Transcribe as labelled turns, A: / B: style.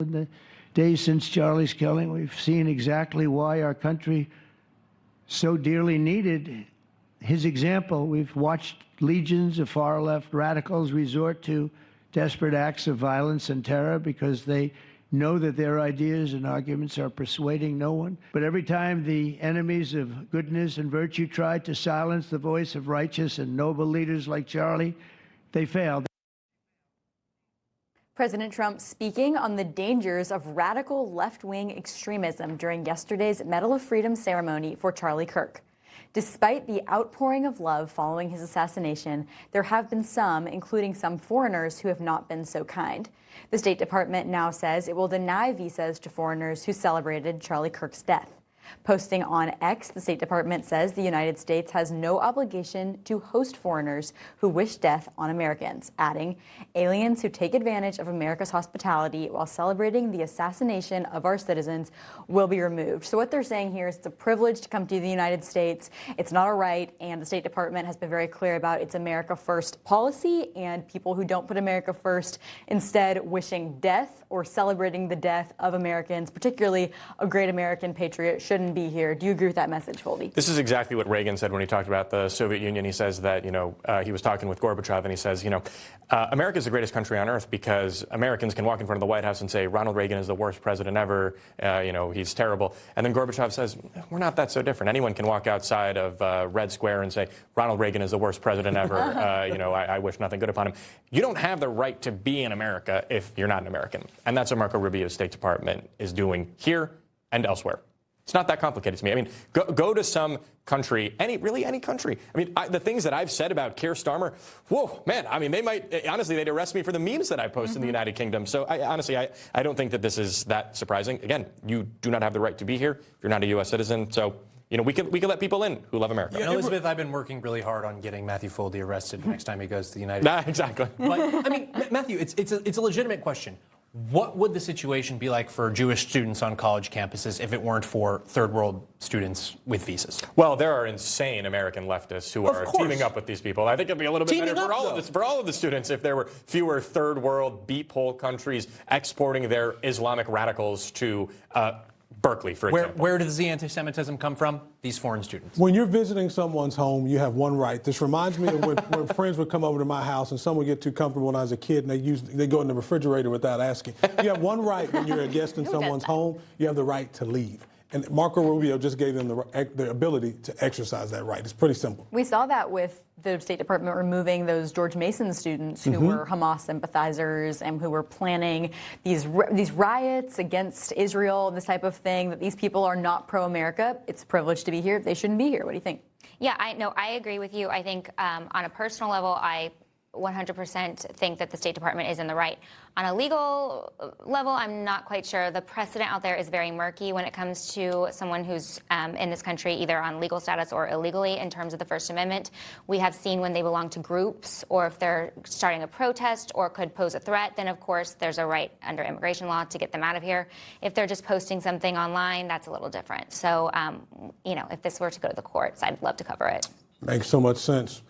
A: In the days since Charlie's killing, we've seen exactly why our country so dearly needed his example. We've watched legions of far-left radicals resort to desperate acts of violence and terror because they know that their ideas and arguments are persuading no one. But every time the enemies of goodness and virtue tried to silence the voice of righteous and noble leaders like Charlie, they failed.
B: President Trump speaking on the dangers of radical left-wing extremism during yesterday's Medal of Freedom ceremony for Charlie Kirk. Despite the outpouring of love following his assassination, there have been some, including some foreigners, who have not been so kind. The State Department now says it will deny visas to foreigners who celebrated Charlie Kirk's death. Posting on X, the State Department says the United States has no obligation to host foreigners who wish death on Americans, adding, aliens who take advantage of America's hospitality while celebrating the assassination of our citizens will be removed. So what they're saying here is it's a privilege to come to the United States. It's not a right, and the State Department has been very clear about its America First policy, and people who don't put America first instead wishing death or celebrating the death of Americans, particularly a great American patriot, shouldn't be here. Do you agree with that message, Foldy?
C: This is exactly what Reagan said when he talked about the Soviet Union. He says that, he was talking with Gorbachev, and he says, America is the greatest country on earth because Americans can walk in front of the White House and say, Ronald Reagan is the worst president ever, he's terrible. And then Gorbachev says, we're not that so different. Anyone can walk outside of Red Square and say, Ronald Reagan is the worst president ever, I wish nothing good upon him. You don't have the right to be in America if you're not an American. And that's what Marco Rubio's State Department is doing here and elsewhere. It's not that complicated to me. I mean, go to some country, any country. I mean, the things that I've said about Keir Starmer, whoa, man, I mean, they'd arrest me for the memes that I post in the United Kingdom. So I don't think that this is that surprising. Again, you do not have the right to be here if you're not a U.S. citizen. So, we can let people in who love America.
D: Yeah, Elizabeth, I've been working really hard on getting Matthew Foldy arrested next time he goes to the United States.
C: Exactly.
D: But, I mean, Matthew, it's a legitimate question. What would the situation be like for Jewish students on college campuses if it weren't for third world students with visas?
C: Well, there are insane American leftists who are teaming up with these people. I think it'd be a little bit better for all of the students if there were fewer third world beep hole countries exporting their Islamic radicals to Berkeley, for example.
D: Where does the anti-Semitism come from? These foreign students.
E: When you're visiting someone's home, you have one right. This reminds me of when friends would come over to my house and someone would get too comfortable when I was a kid and they go in the refrigerator without asking. You have one right when you're a guest in someone's home. You have the right to leave. And Marco Rubio just gave them the ability to exercise that right. It's pretty simple.
B: We saw that with the State Department removing those George Mason students who were Hamas sympathizers and who were planning these riots against Israel and this type of thing, that these people are not pro-America. It's a privilege to be here. They shouldn't be here. What do you think?
F: Yeah, I agree with you. I think on a personal level, I 100% think that the State Department is in the right. On a legal level, I'm not quite sure. The precedent out there is very murky when it comes to someone who's in this country either on legal status or illegally in terms of the First Amendment. We have seen when they belong to groups or if they're starting a protest or could pose a threat, then of course there's a right under immigration law to get them out of here. If they're just posting something online, that's a little different. So, if this were to go to the courts, I'd love to cover it.
E: Makes so much sense.